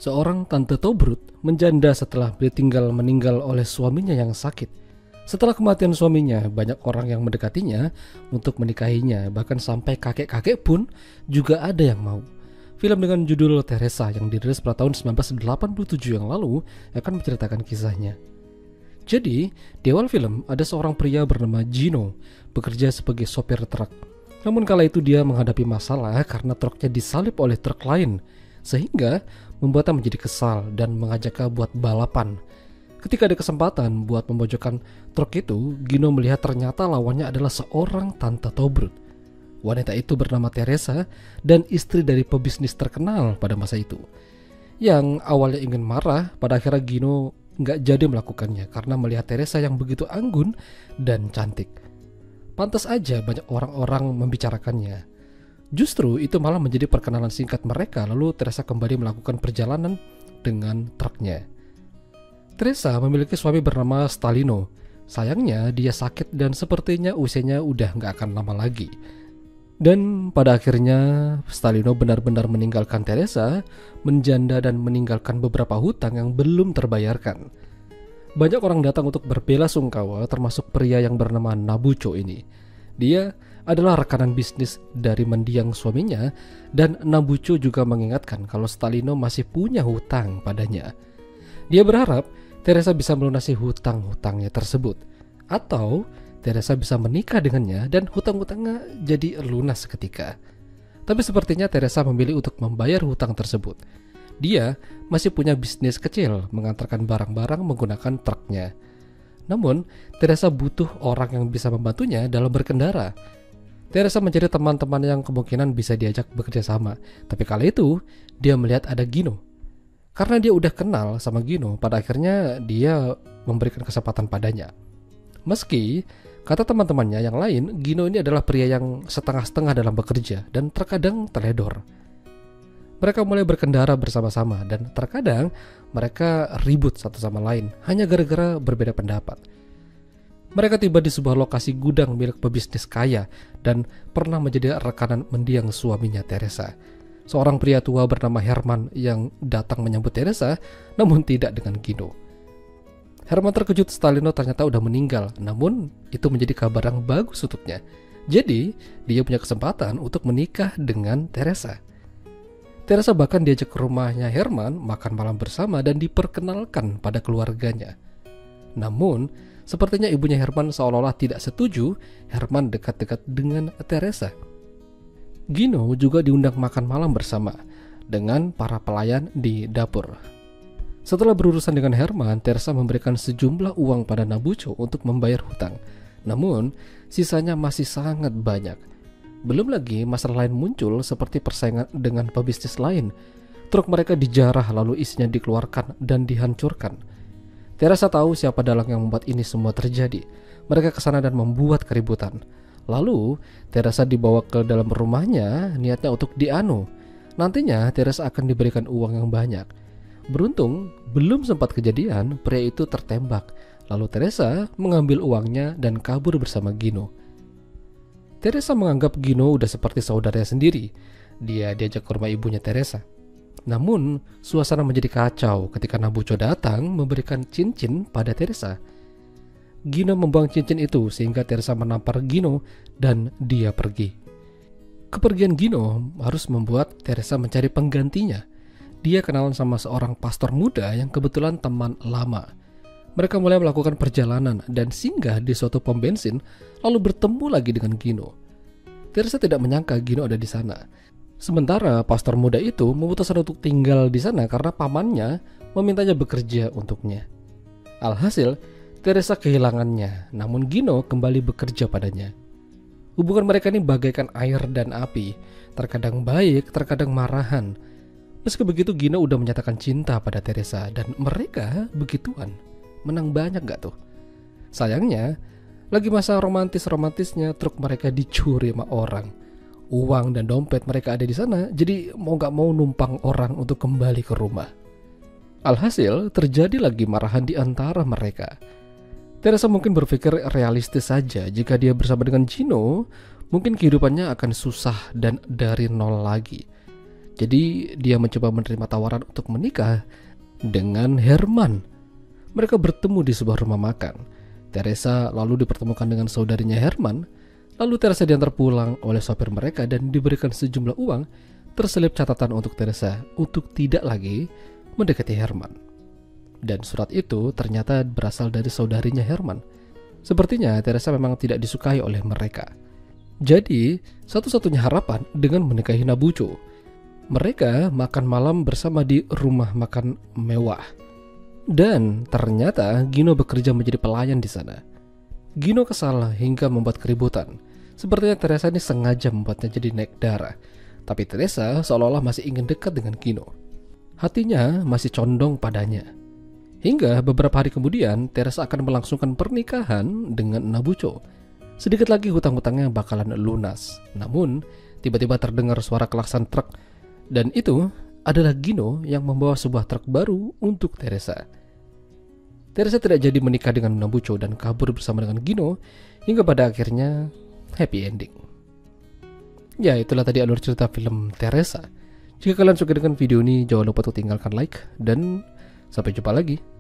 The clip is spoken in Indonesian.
Seorang tante Tobrut menjanda setelah ditinggal meninggal oleh suaminya yang sakit. Setelah kematian suaminya, banyak orang yang mendekatinya untuk menikahinya, bahkan sampai kakek-kakek pun juga ada yang mau. Film dengan judul Teresa yang dirilis pada tahun 1987 yang lalu akan menceritakan kisahnya. Jadi, di awal film ada seorang pria bernama Gino, bekerja sebagai sopir truk. Namun kala itu dia menghadapi masalah karena truknya disalip oleh truk lain, sehingga membuatnya menjadi kesal dan mengajaknya buat balapan. Ketika ada kesempatan buat memojokkan truk itu, Gino melihat ternyata lawannya adalah seorang tante Tobrut. Wanita itu bernama Teresa dan istri dari pebisnis terkenal pada masa itu. Yang awalnya ingin marah, pada akhirnya Gino nggak jadi melakukannya karena melihat Teresa yang begitu anggun dan cantik. Pantas aja banyak orang-orang membicarakannya. Justru itu malah menjadi perkenalan singkat mereka, lalu Teresa kembali melakukan perjalanan dengan truknya. Teresa memiliki suami bernama Stalino. Sayangnya dia sakit dan sepertinya usianya udah nggak akan lama lagi. Dan pada akhirnya Stalino benar-benar meninggalkan Teresa, menjanda dan meninggalkan beberapa hutang yang belum terbayarkan. Banyak orang datang untuk berbelasungkawa, termasuk pria yang bernama Nabucco ini. Dia adalah rekanan bisnis dari mendiang suaminya, dan Nabucco juga mengingatkan kalau Stalino masih punya hutang padanya. Dia berharap Teresa bisa melunasi hutang-hutangnya tersebut, atau Teresa bisa menikah dengannya dan hutang-hutangnya jadi lunas seketika. Tapi sepertinya Teresa memilih untuk membayar hutang tersebut. Dia masih punya bisnis kecil mengantarkan barang-barang menggunakan truknya. Namun, Teresa butuh orang yang bisa membantunya dalam berkendara. Teresa mencari teman-teman yang kemungkinan bisa diajak bekerja sama. Tapi kala itu, dia melihat ada Gino. Karena dia udah kenal sama Gino, pada akhirnya dia memberikan kesempatan padanya. Meski, kata teman-temannya yang lain, Gino ini adalah pria yang setengah-setengah dalam bekerja dan terkadang teledor. Mereka mulai berkendara bersama-sama dan terkadang mereka ribut satu sama lain hanya gara-gara berbeda pendapat. Mereka tiba di sebuah lokasi gudang milik pebisnis kaya dan pernah menjadi rekanan mendiang suaminya Teresa. Seorang pria tua bernama Herman yang datang menyambut Teresa, namun tidak dengan Gino. Herman terkejut Stalino ternyata udah meninggal, namun itu menjadi kabar yang bagus untuknya. Jadi, dia punya kesempatan untuk menikah dengan Teresa. Teresa bahkan diajak ke rumahnya Herman makan malam bersama dan diperkenalkan pada keluarganya. Namun, sepertinya ibunya Herman seolah-olah tidak setuju Herman dekat-dekat dengan Teresa. Gino juga diundang makan malam bersama dengan para pelayan di dapur. Setelah berurusan dengan Herman, Teresa memberikan sejumlah uang pada Nabucco untuk membayar hutang. Namun, sisanya masih sangat banyak. Belum lagi masalah lain muncul seperti persaingan dengan pebisnis lain. Truk mereka dijarah lalu isinya dikeluarkan dan dihancurkan. Teresa tahu siapa dalang yang membuat ini semua terjadi. Mereka kesana dan membuat keributan. Lalu Teresa dibawa ke dalam rumahnya, niatnya untuk dianu. Nantinya Teresa akan diberikan uang yang banyak. Beruntung belum sempat kejadian, pria itu tertembak. Lalu Teresa mengambil uangnya dan kabur bersama Gino. Teresa menganggap Gino udah seperti saudaranya sendiri. Dia diajak ke rumah ibunya Teresa. Namun, suasana menjadi kacau ketika Nabucco datang memberikan cincin pada Teresa. Gino membuang cincin itu sehingga Teresa menampar Gino dan dia pergi. Kepergian Gino harus membuat Teresa mencari penggantinya. Dia kenalan sama seorang pastor muda yang kebetulan teman lama. Mereka mulai melakukan perjalanan dan singgah di suatu pom bensin, lalu bertemu lagi dengan Gino. Teresa tidak menyangka Gino ada di sana. Sementara pastor muda itu memutuskan untuk tinggal di sana karena pamannya memintanya bekerja untuknya. Alhasil, Teresa kehilangannya, namun Gino kembali bekerja padanya. Hubungan mereka ini bagaikan air dan api, terkadang baik, terkadang marahan. Meski begitu, Gino udah menyatakan cinta pada Teresa dan mereka begituan. Menang banyak gak tuh? Sayangnya, lagi masa romantis-romantisnya truk mereka dicuri sama orang. Uang dan dompet mereka ada di sana, jadi mau gak mau numpang orang untuk kembali ke rumah. Alhasil, terjadi lagi marahan di antara mereka. Teresa mungkin berpikir realistis saja, jika dia bersama dengan Gino, mungkin kehidupannya akan susah dan dari nol lagi. Jadi dia mencoba menerima tawaran untuk menikah dengan Herman. Mereka bertemu di sebuah rumah makan. Teresa lalu dipertemukan dengan saudarinya Herman. Lalu Teresa diantar pulang oleh sopir mereka dan diberikan sejumlah uang. Terselip catatan untuk Teresa untuk tidak lagi mendekati Herman. Dan surat itu ternyata berasal dari saudarinya Herman. Sepertinya Teresa memang tidak disukai oleh mereka. Jadi satu-satunya harapan dengan menikahi Nabucco. Mereka makan malam bersama di rumah makan mewah. Dan ternyata Gino bekerja menjadi pelayan di sana. Gino kesal hingga membuat keributan. Sepertinya Teresa ini sengaja membuatnya jadi naik darah. Tapi Teresa seolah-olah masih ingin dekat dengan Gino. Hatinya masih condong padanya. Hingga beberapa hari kemudian Teresa akan melangsungkan pernikahan dengan Nabucco. Sedikit lagi hutang-hutangnya bakalan lunas. Namun tiba-tiba terdengar suara klakson truk. Dan itu adalah Gino yang membawa sebuah truk baru untuk Teresa. Teresa tidak jadi menikah dengan Nabucco dan kabur bersama dengan Gino hingga pada akhirnya happy ending. Ya, itulah tadi alur cerita film Teresa. Jika kalian suka dengan video ini, jangan lupa untuk tinggalkan like dan sampai jumpa lagi.